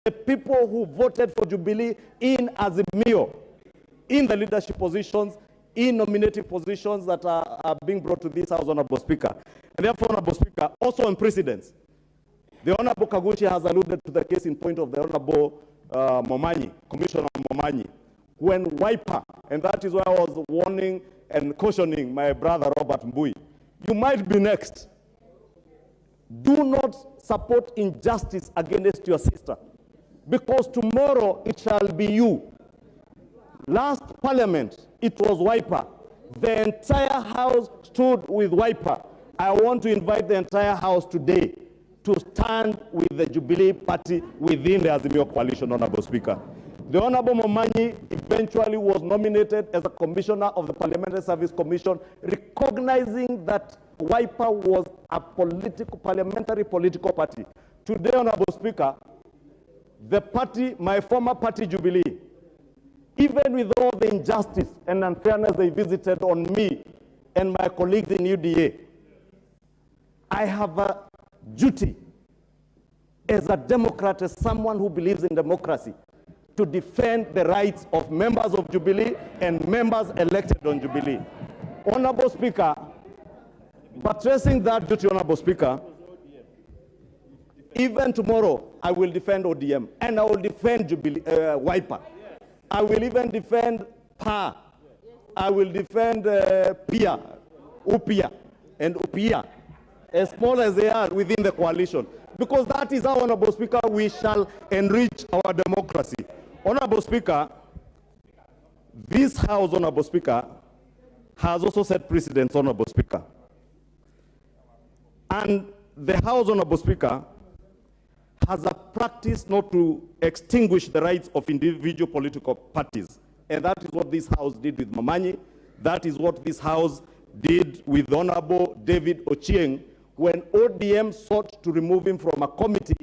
the people who voted for Jubilee in Azimio, in the leadership positions, in nominating positions that are being brought to this House, Honorable Speaker. And therefore, Honorable Speaker, also on precedence, the Honorable Kaguchi has alluded to the case in point of the Honorable Momanyi, Commissioner Momanyi, when Wiper, and that is why I was warning and cautioning my brother Robert Mbui, you might be next. Do not support injustice against your sister, because tomorrow it shall be you. Last parliament, it was Wiper. The entire House stood with Wiper. I want to invite the entire House today to stand with the Jubilee Party within the Azimio coalition, Honorable Speaker. The Honorable Momanyi eventually was nominated as a commissioner of the Parliamentary Service Commission, recognizing that Wiper was a parliamentary political party. Today, Honorable Speaker, the party, my former party Jubilee, even with all the injustice and unfairness they visited on me and my colleagues in UDA, I have a duty as a Democrat, as someone who believes in democracy, to defend the rights of members of Jubilee and members elected on Jubilee. Honorable Speaker, buttressing that duty, Honorable Speaker, even tomorrow I will defend ODM and I will defend Jubilee, Wiper. I will even defend PA. I will defend PIA, UPIA, and UPIA, as small as they are within the coalition. Because that is how, Honorable Speaker, we shall enrich our democracy. Honorable Speaker, this House, Honorable Speaker, has also set precedents, Honorable Speaker. And the House, Honorable Speaker, has a practice not to extinguish the rights of individual political parties. And that is what this House did with Momanyi. That is what this House did with Honorable David Ochieng when ODM sought to remove him from a committee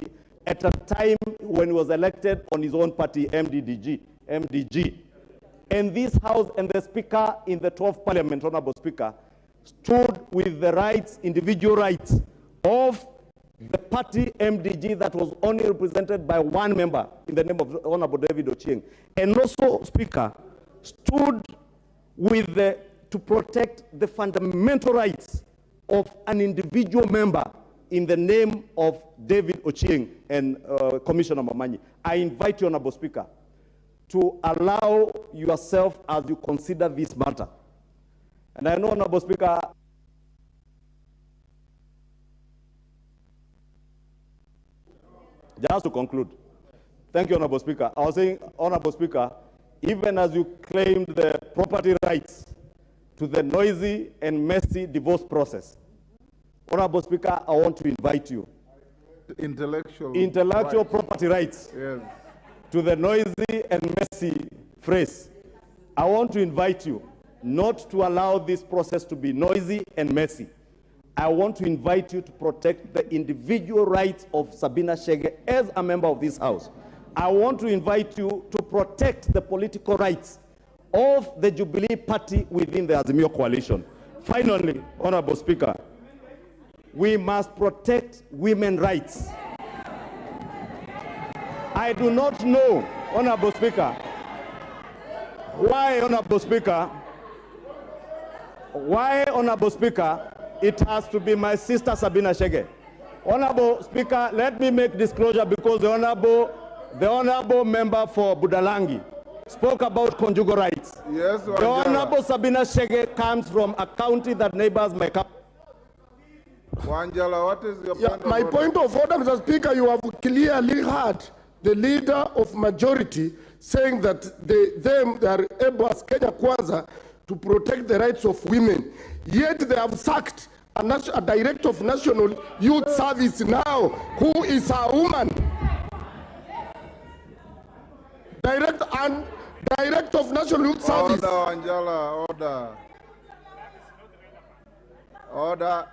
at a time when he was elected on his own party, MDG. And this House and the Speaker in the 12th Parliament, Honorable Speaker, stood with the rights, individual rights of the party MDG that was only represented by one member in the name of Honorable David Ochieng. And also, Speaker, stood with to protect the fundamental rights of an individual member in the name of David Ochieng and Commissioner Momanyi. I invite you, Honorable Speaker, to allow yourself as you consider this matter. And I know, Honorable Speaker, just to conclude, thank you, Honorable Speaker. I was saying, Honorable Speaker, even as you claimed the property rights to the noisy and messy divorce process, Honorable Speaker, I want to invite you. Intellectual rights. Property rights. Yes. To the noisy and messy phrase. I want to invite you not to allow this process to be noisy and messy. I want to invite you to protect the individual rights of Sabina Chege as a member of this House. I want to invite you to protect the political rights of the Jubilee Party within the Azimio coalition. Finally, Honorable Speaker, we must protect women's rights. I do not know, Honorable Speaker, why, Honorable Speaker, it has to be my sister Sabina Chege. Honorable Speaker, let me make disclosure because the honorable member for Budalangi spoke about conjugal rights. Yes, the Honorable Sabina Chege comes from a county that neighbors my county. Wanjala, what is your point of my order? point of order, Mr. Speaker, you have clearly heard the leader of majority saying that they are able as Kenya Kwanza to protect the rights of women. Yet they have sacked a director of National Youth Service now, who is a woman. Director of National Youth Service. Order, Wanjala, order. Order.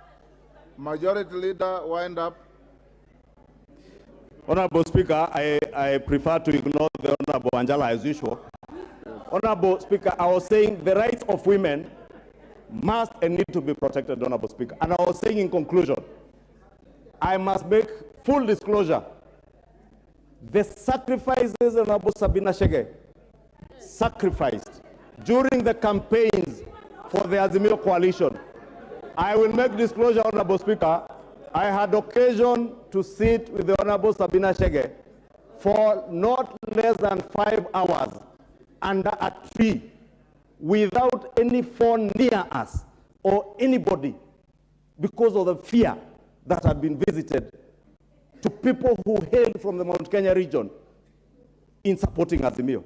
Majority Leader, wind up. Honorable Speaker, I prefer to ignore the Honorable Angela as usual. Honorable Speaker, I was saying the rights of women must and need to be protected, Honorable Speaker. And I was saying in conclusion, I must make full disclosure The sacrifices Honorable Sabina Chege sacrificed during the campaigns for the Azimio coalition. I will make disclosure, Honorable Speaker. I had occasion to sit with the Honorable Sabina Chege for not less than 5 hours under a tree without any phone near us or anybody because of the fear that had been visited to people who hail from the Mount Kenya region in supporting Azimio.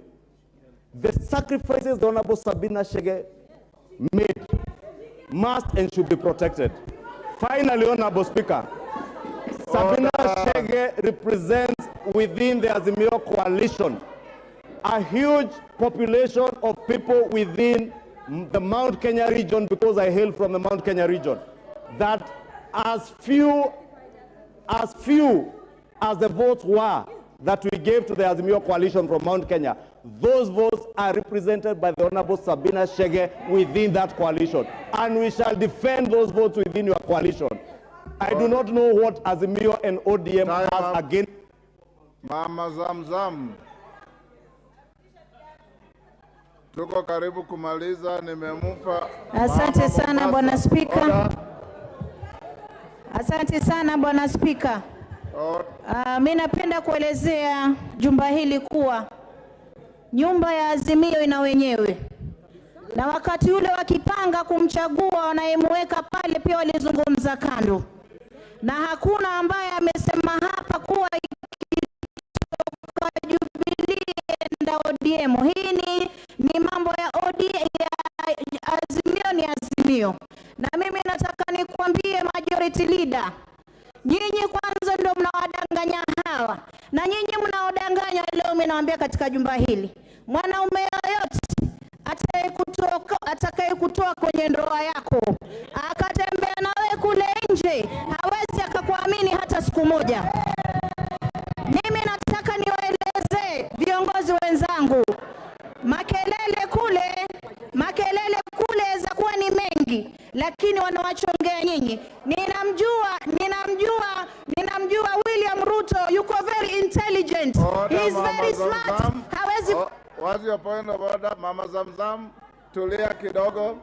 The sacrifices the Honorable Sabina Chege made must and should be protected. Finally, Honorable Speaker, Sabina Chege represents within the Azimio coalition a huge population of people within the Mount Kenya region, because I hail from the Mount Kenya region, that as few as the votes were that we gave to the Azimio coalition from Mount Kenya, those votes are represented by the Honorable Sabina Chege within that coalition. And we shall defend those votes within your coalition. I do not know what Azimio and ODM has against. Mama Zamzam. Tuko karibu kumaliza, nimemupa. Asante sana Bwana Spika. Asante sana Bwana Spika. Mimi napenda kuelezea jumba hili kuwa nyumba ya Azimio ina wenyewe. Na wakati ule wakipanga kumchagua wanayemweka pale pia walizungumza kando. Na hakuna ambaye amesema hapa kuwa Jubilee na ODM. Hii ni mambo ya ODM, Azimio ni Azimio. Na mimi nataka nikwambie majority leader, nyinyi kwanza ndio mnawadanganya hawa. Na nyinyi mnaodanganya leo mimi nawaambia katika jumba hili, mwanaume yoyote atakayekutoa kwenye ndoa yako akatembea nawe kule nje hawezi akakuamini hata siku moja. Mimi nataka niwaeleze viongozi wenzangu, makelele kule za kuwa ni mengi, lakini wanawachongea nyinyi. Ninamjua William Ruto, yuko very intelligent. He is very smart. Hawezi. What's your point of order, Mama Zamzam? Tulia kidogo.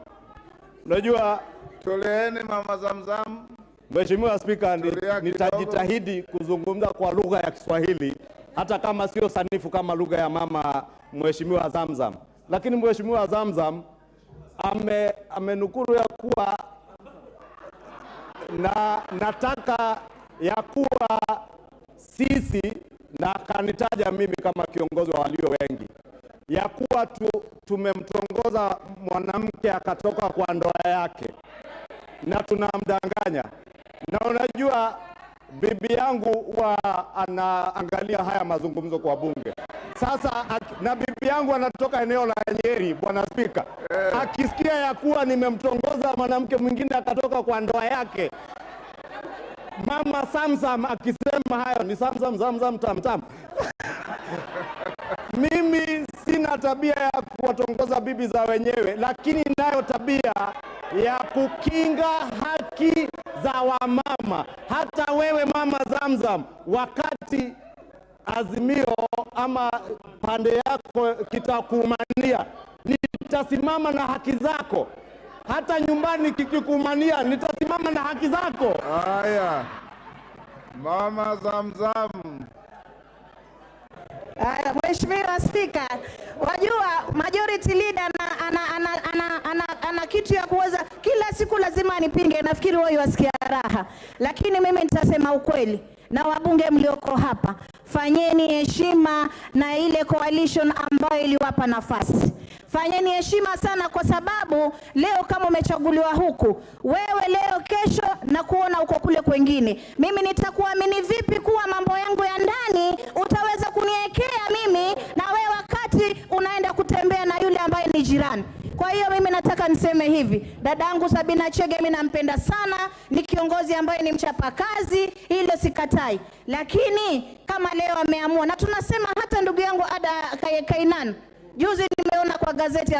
Unajua, tulieni Mama Zamzam. Mheshimiwa Spika, nitajitahidi kuzungumza kwa lugha ya Kiswahili hata kama sio sanifu kama lugha ya mama Mheshimiwa Zamzam. Lakini Mheshimiwa Zamzam amenukuru ya kuwa na nataka ya kuwa sisi, na kanitaja mimi kama kiongozi wa walio wengi, ya kuwa tumemtongoza mwanamke akatoka kwa ndoa yake na tunamdanganya. Na unajua bibi yangu anaangalia haya mazungumzo kwa bunge. Sasa na bibi yangu anatoka eneo la Nyeri, Bwana Spika. Akisikia ya kuwa nimemtongoza mwanamke mwingine akatoka kwa ndoa yake, Mama Samsam akisema hayo ni Samsam tam. Mimi sina tabia ya kuwatongoza bibi za wenyewe, lakini nayo tabia ya kukinga haki za wamama. Hata wewe Mama Zamzam, wakati Azimio ama pande yako kitakumania, nitasimama na haki zako. Hata nyumbani kikikumania, nitasimama na haki zako. Haya, Mama Zamzam. Mheshimiwa Spika, wajua majority leader ana kitu ya kuweza kila siku lazima nipinge, nafikiri wao wasikia raha. Lakini mimi nitasema ukweli, na wabunge mlioko hapa, fanyeni heshima na ile coalition ambayo iliwapa nafasi. Fanyeni heshima sana, kwa sababu leo kama umechaguliwa huku, wewe leo kesho na kuona uko kule kwingine. Mimi nitakuamini vipi kuwa mambo yangu ya ndani utaweza kuniwekea mimi na wewe wakati unaenda kutembea na yule ambaye ni jirani? Kwa hiyo mimi nataka niseme hivi, dadangu Sabina Chege mimi nampenda sana, ni kiongozi ambaye ni mchapa kazi, hilo sikatai. Lakini kama leo ameamua, na tunasema hata ndugu yangu Ada Kainan juzi nimeona kwa gazeti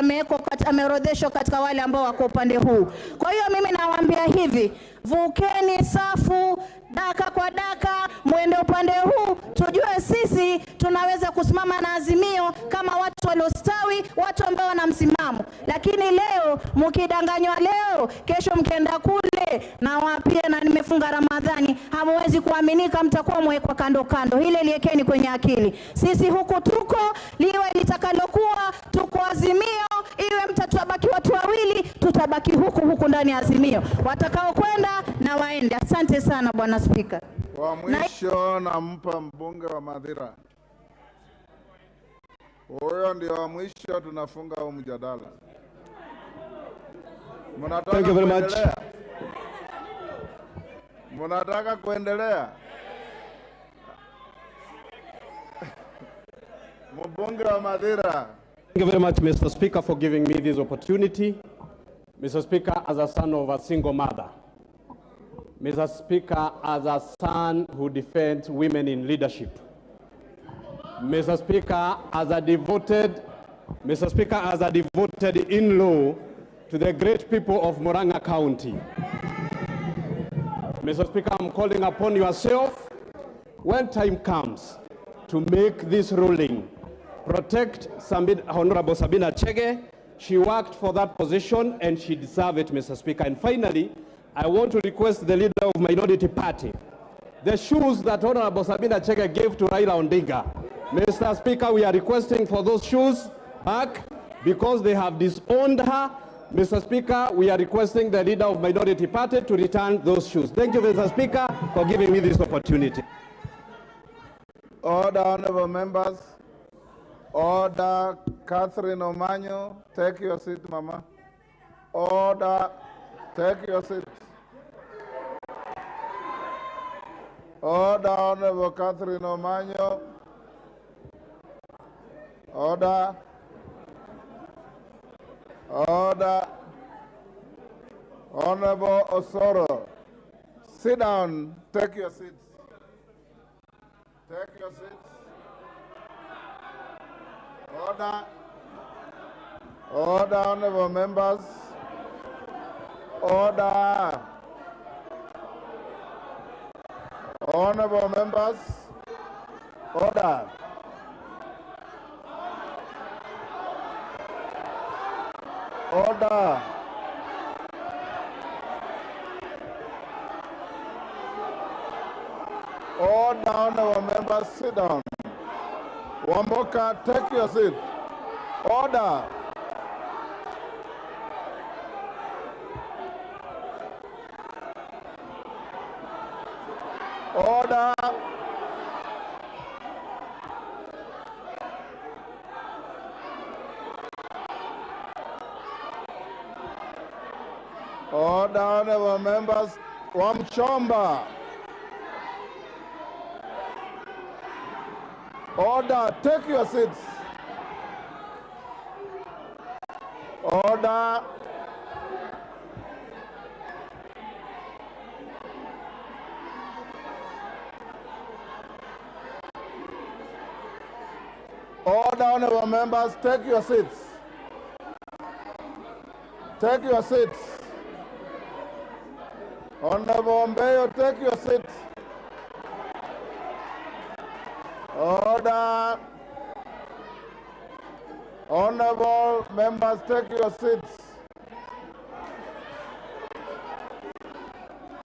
ameorodheshwa katika wale ambao wako upande huu. Kwa hiyo mimi nawaambia hivi, vukeni safu daka kwa daka, mwende upande huu, tujue sisi tunaweza kusimama na Azimio kama watu waliostawi, watu ambao wana msimamo. Lakini leo mkidanganywa leo, kesho mkienda kule na wapia na nimefunga Ramadhani, hamwezi kuaminika, mtakuwa mwekwa kando kando. Hile liekeni kwenye akili. Sisi huku tuko, liwe litakalokuwa, tuko Azimio, iwe mtatabaki watu wawili, tutabaki huku ndani ya Azimio. Watakao kwenda na waende. Asante sana Bwana Spika. Wa mwisho nampa mbunge wa Mathira. Huyo ndio wa mwisho, tunafunga huu mjadala. Thank you very much. Mnataka kuendelea? Mbunge wa Mathira. Thank you very much, Mr. Speaker, for giving me this opportunity. Mr. Speaker, as a son of a single mother, Mr. Speaker, as a son who defends women in leadership, Mr. Speaker, as a devoted in-law to the great people of Murang'a County. Mr. Speaker, I'm calling upon yourself, when time comes, to make this ruling. Protect Honorable Sabina Chege. She worked for that position and she deserves it, Mr. Speaker. And finally, I want to request the leader of Minority Party, the shoes that Honorable Sabina Chege gave to Raila Odinga. Mr. Speaker, we are requesting for those shoes back because they have disowned her. Mr. Speaker, we are requesting the leader of Minority Party to return those shoes. Thank you, Mr. Speaker, for giving me this opportunity. Order, honorable members. Order, Catherine Omanyo, take your seat, Mama. Order, take your seat. Order, honorable Catherine Omanyo. Order. Order. Honorable Osoro, sit down, take your seats. Take your seats. Order. Order, honorable members. Order. Honorable members. Order. Order. Order, honorable members, sit down. Wamboka, take your seat. Order. Order. Order, honorable members. Wamchomba. Order, take your seats. Order. Order, honorable members, take your seats. Take your seats. Honorable Mbeyo, take your seats. Order. Honorable members, take your seats.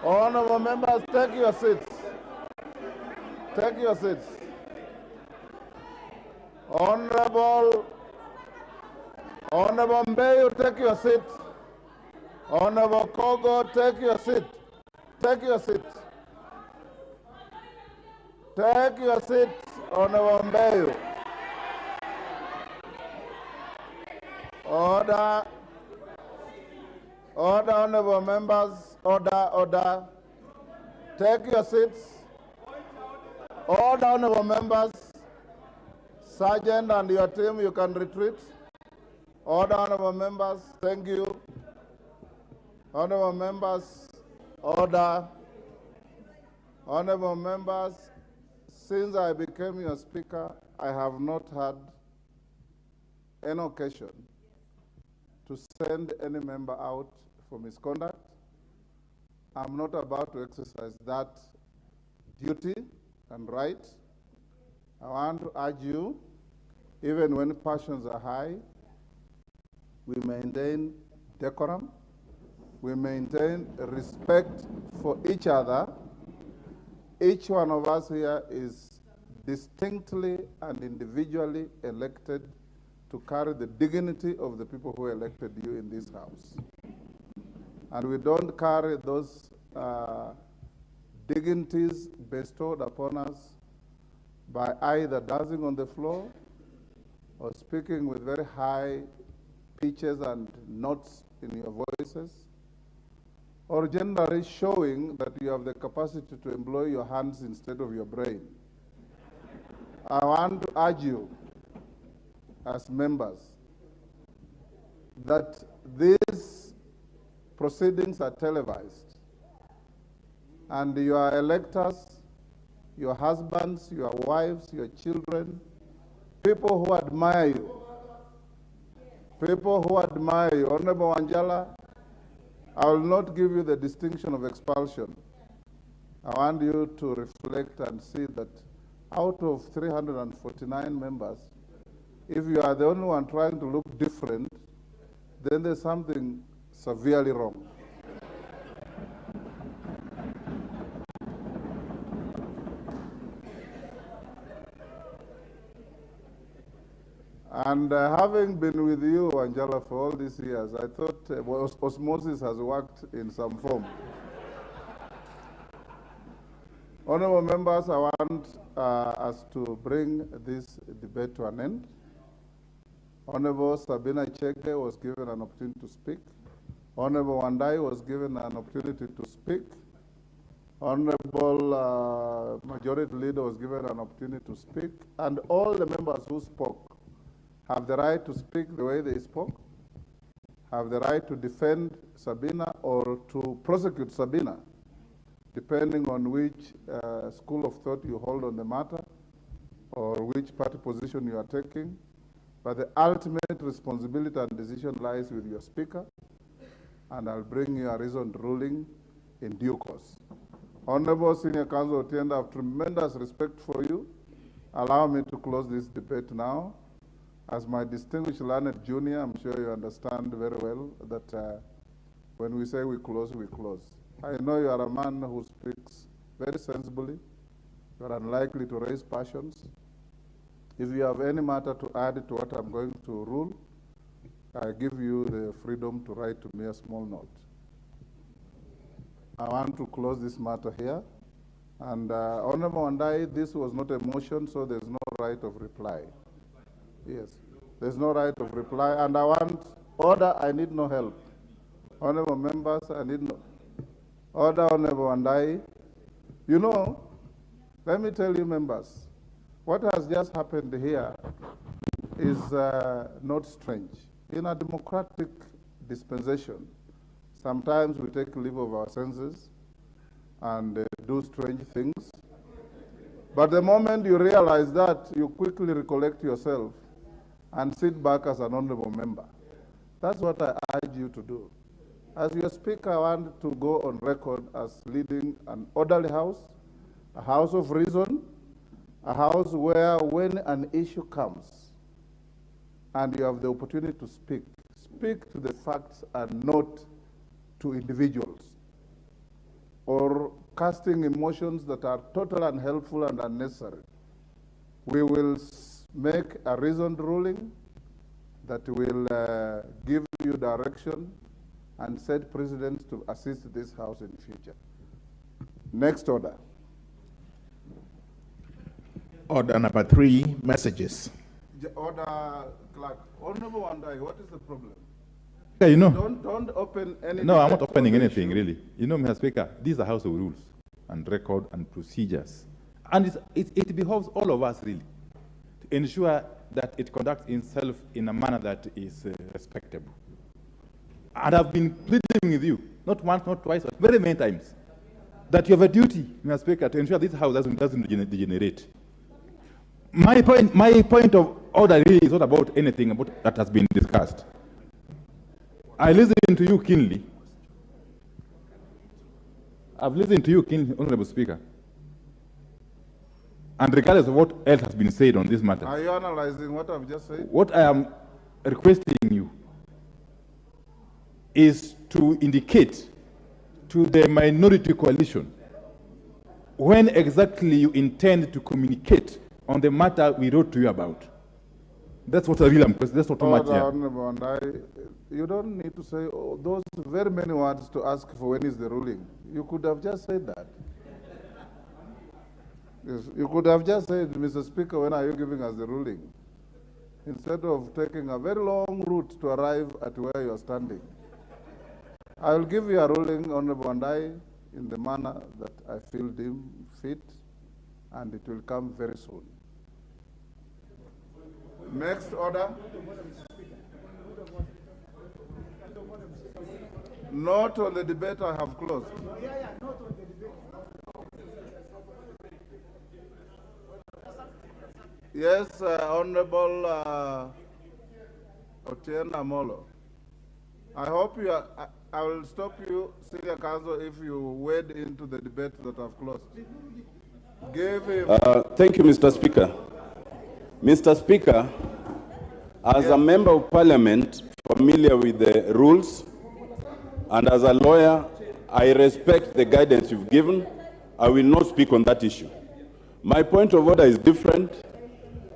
Honorable members, take your seats. Take your seats. Honorable Mbeyo, take your seat. Honorable Kogo, take your seat. Take your seat. Take your seat, Honorable Mbeyo. Order. Order, honorable members. Order, order. Take your seats. Order, honorable members. Sergeant and your team, you can retreat. Order, honorable members. Thank you. Honorable members, order. Honorable members, since I became your speaker, I have not had any occasion to send any member out for misconduct. I'm not about to exercise that duty and right. I want to urge you, even when passions are high, we maintain decorum, we maintain respect for each other. Each one of us here is distinctly and individually elected to carry the dignity of the people who elected you in this house. And we don't carry those dignities bestowed upon us by either dancing on the floor or speaking with very high pitches and notes in your voices, or generally showing that you have the capacity to employ your hands instead of your brain. I want to urge you as members that these proceedings are televised, and your electors, your husbands, your wives, your children, people who admire you, Honorable Wanjala, I will not give you the distinction of expulsion. I want you to reflect and see that out of 349 members, if you are the only one trying to look different, then there's something severely wrong. And having been with you, Angela, for all these years, I thought osmosis has worked in some form. Honorable members, I want us to bring this debate to an end. Honorable Sabina Chege was given an opportunity to speak. Honorable Wandai was given an opportunity to speak. Honorable Majority Leader was given an opportunity to speak. And all the members who spoke have the right to speak the way they spoke, have the right to defend Sabina or to prosecute Sabina, depending on which school of thought you hold on the matter or which party position you are taking. But the ultimate responsibility and decision lies with your speaker, and I'll bring you a reasoned ruling in due course. Honorable Senior Counsel Otienda, I have tremendous respect for you. Allow me to close this debate now. As my distinguished learned junior, I'm sure you understand very well that when we say we close, we close. I know you are a man who speaks very sensibly. You are unlikely to raise passions. If you have any matter to add to what I'm going to rule, I give you the freedom to write to me a small note. I want to close this matter here. And Honorable Wandai, this was not a motion, so there's no right of reply. Yes, there's no right of reply. And I want order, I need no help. Honorable members, I need no order, Honorable Wandai. You know, let me tell you, members, what has just happened here is not strange. In a democratic dispensation, sometimes we take leave of our senses and do strange things. But the moment you realize that, you quickly recollect yourself and sit back as an honorable member. That's what I urge you to do. As your speaker, I want to go on record as leading an orderly house, a house of reason, a house where when an issue comes and you have the opportunity to speak, speak to the facts and not to individuals or casting emotions that are totally unhelpful and unnecessary. We will make a reasoned ruling that will give you direction and set precedents to assist this house in the future. Next order. Order number 3, messages. Order, clerk. Honorable Wandai, what is the problem? Yeah, you know. Don't open any. No, I'm not opening anything, really. You know, Mr. Speaker, these are House of Rules and record and procedures. And it behoves all of us, really, to ensure that it conducts itself in a manner that is respectable. And I've been pleading with you, not once, not twice, but very many times, that you have a duty, Mr. Speaker, to ensure this House doesn't degenerate. My point of order really is not about anything about that has been discussed. I listened to you keenly. I've listened to you keenly, Honorable Speaker. And regardless of what else has been said on this matter, Are you analyzing what I've just said? what I am requesting you is to indicate to the minority coalition when exactly you intend to communicate on the matter we wrote to you about. That's what I really am requesting. That's not too much here. Honorable, and you don't need to say those very many words to ask for when is the ruling. You could have just said that. Yes, you could have just said, Mr. Speaker, when are you giving us the ruling? Instead of taking a very long route to arrive at where you are standing. I will give you a ruling, Honorable, and in the manner that I feel deemed fit, and it will come very soon. Next order. Not on the debate, I have closed. Yes, Honorable Otieno Amolo. I hope you are, I will stop you, Senior Counsel, if you wade into the debate that I've closed. Give him. Thank you, Mr. Speaker. Mr. Speaker, as a member of parliament familiar with the rules, and as a lawyer, I respect the guidance you've given. I will not speak on that issue. My point of order is different.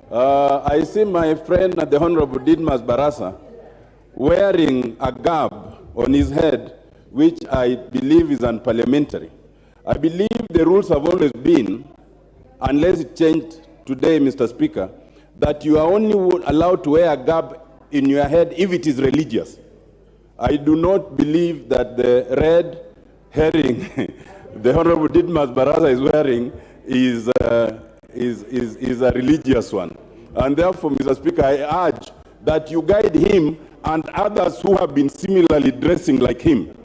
I see my friend, the Honorable Didmas Barasa, wearing a garb on his head, which I believe is unparliamentary. I believe the rules have always been, unless it changed today, Mr. Speaker, that you are only allowed to wear a garb in your head if it is religious. I do not believe that the red herring the Honorable Didmas Barasa is wearing is a religious one. And therefore, Mr. Speaker, I urge that you guide him and others who have been similarly dressing like him.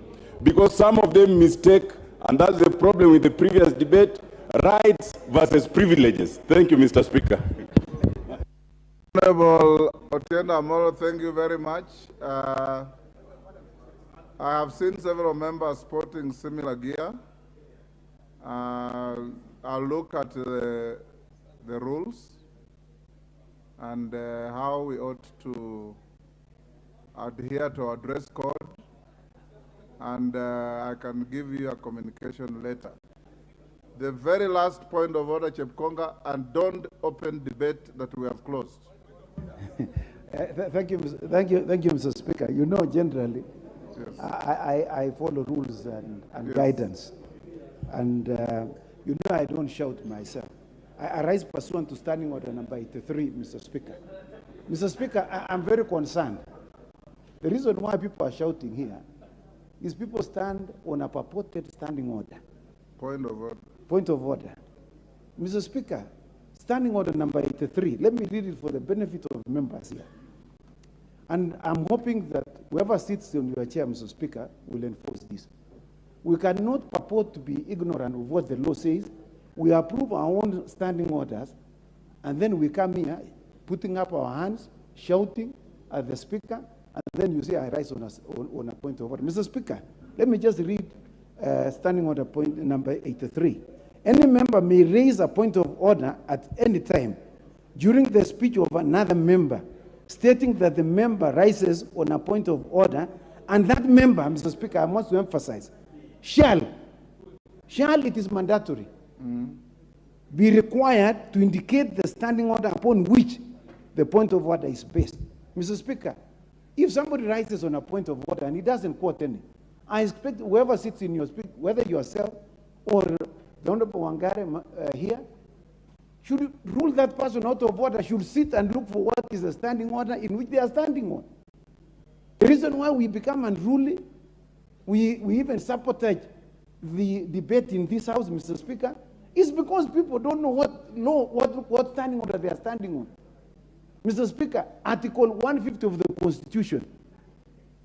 Because some of them mistake, and that's the problem with the previous debate, rights versus privileges. Thank you, Mr. Speaker. Honorable Otieno Amolo, thank you very much. I have seen several members sporting similar gear. I'll look at the rules and how we ought to adhere to our dress code, and I can give you a communication later. The very last point of order, Chepkonga, and don't open debate that we have closed. Thank you, Mr. Speaker. You know, generally, yes, I follow rules and yes, guidance. And you know I don't shout myself. I rise pursuant to standing order number 83, Mr. Speaker. Mr. Speaker, I'm very concerned. The reason why people are shouting here is people stand on a purported standing order. Point of order. Point of order. Mr. Speaker, standing order number 83, let me read it for the benefit of members here. And I'm hoping that whoever sits on your chair, Mr. Speaker, will enforce this. We cannot purport to be ignorant of what the law says. We approve our own standing orders, and then we come here, putting up our hands, shouting at the Speaker, and then you say I rise on a point of order. Mr. Speaker, let me just read standing order point number 83. Any member may raise a point of order at any time during the speech of another member, stating that the member rises on a point of order, and that member, Mr. Speaker, I must emphasize, shall, it is mandatory, be required to indicate the standing order upon which the point of order is based. Mr. Speaker, if somebody rises on a point of order and he doesn't quote any, I expect whoever sits in your speech, whether yourself or the Honorable Wangare here, should rule that person out of order, should sit and look for what is the standing order in which they are standing on. The reason why we become unruly, we even sabotage the debate in this House, Mr. Speaker, is because people don't know what standing order they are standing on. Mr. Speaker, Article 150 of the Constitution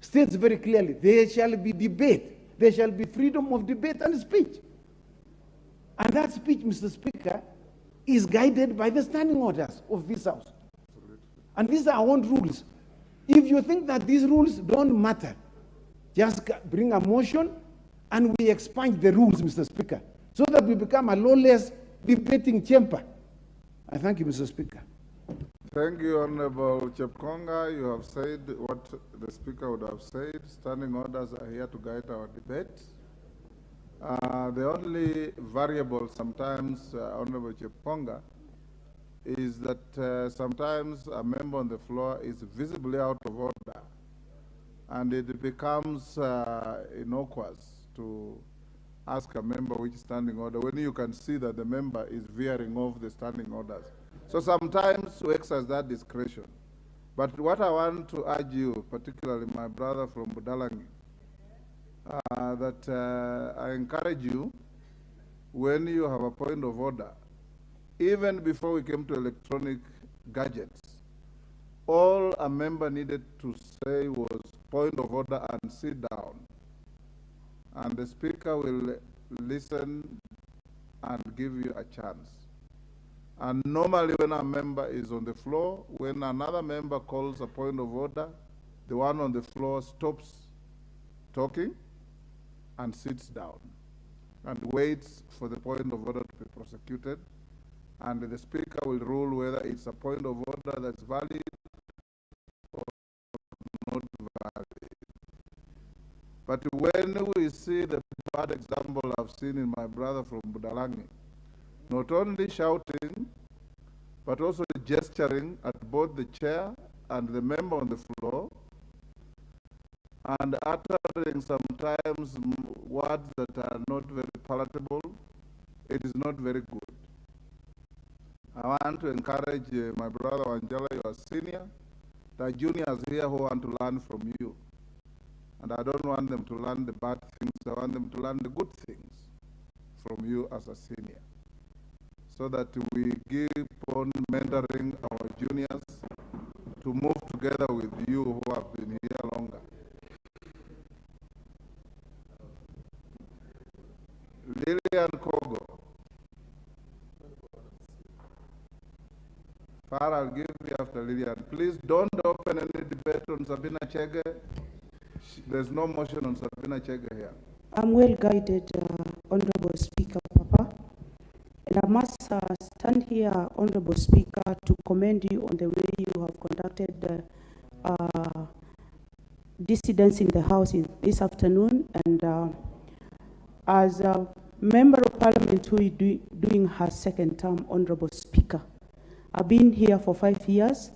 states very clearly, there shall be debate, there shall be freedom of debate and speech. And that speech, Mr. Speaker, is guided by the standing orders of this House. And these are our own rules. If you think that these rules don't matter, just bring a motion and we expunge the rules, Mr. Speaker, so that we become a lawless debating chamber. I thank you, Mr. Speaker. Thank you, Honorable Chepkonga. You have said what the Speaker would have said. Standing orders are here to guide our debate. The only variable sometimes, Honorable Chepkonga, is that sometimes a member on the floor is visibly out of order, and it becomes innocuous to ask a member which standing order when you can see that the member is veering off the standing orders. So sometimes we exercise that discretion. But what I want to urge you, particularly my brother from Budalangi, that I encourage you, when you have a point of order, even before we came to electronic gadgets, all a member needed to say was point of order and sit down. And the Speaker will listen and give you a chance. And normally when a member is on the floor, when another member calls a point of order, the one on the floor stops talking and sits down and waits for the point of order to be prosecuted. And the Speaker will rule whether it's a point of order that's valid or not valid. But when we see the bad example I've seen in my brother from Budalangi, not only shouting, but also gesturing at both the chair and the member on the floor, and uttering sometimes words that are not very palatable, it is not very good. I want to encourage my brother Wanjala, you are senior, the juniors here who want to learn from you. And I don't want them to learn the bad things, I want them to learn the good things from you as a senior, so that we keep on mentoring our juniors to move together with you who have been here longer. Lillian Kogo. Farah, I'll give you after Lillian. Please don't open any debate on Sabina Chege. There's no motion on Sabina Chege here. I'm well guided, Honorable Speaker, Papa. And I must stand here, Honorable Speaker, to commend you on the way you have conducted dissidents in the House this afternoon. And as a Member of Parliament who is doing her second term, Honorable Speaker, I've been here for 5 years,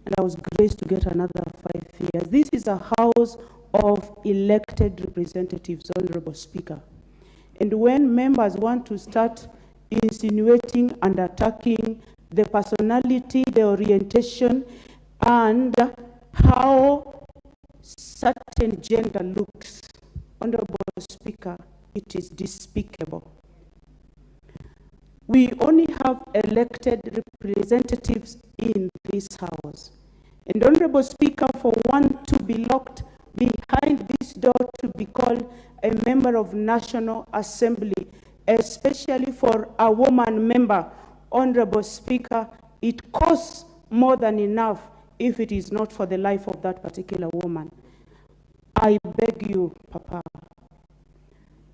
and I was graced to get another 5 years. This is a house of elected representatives, Honorable Speaker. And when members want to start insinuating and attacking the personality, the orientation, and how certain gender looks, Honorable Speaker, it is despicable. We only have elected representatives in this house. And Honorable Speaker, for one to be locked behind this door to be called a member of National Assembly, especially for a woman member, Honorable Speaker, it costs more than enough if it is not for the life of that particular woman. I beg you, Papa.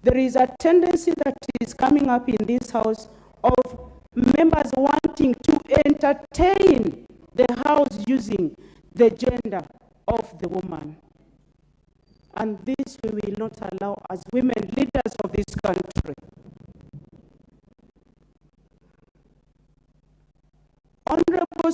There is a tendency that is coming up in this house of members wanting to entertain the house using the gender of the woman. And this we will not allow as women leaders of this country. Honorable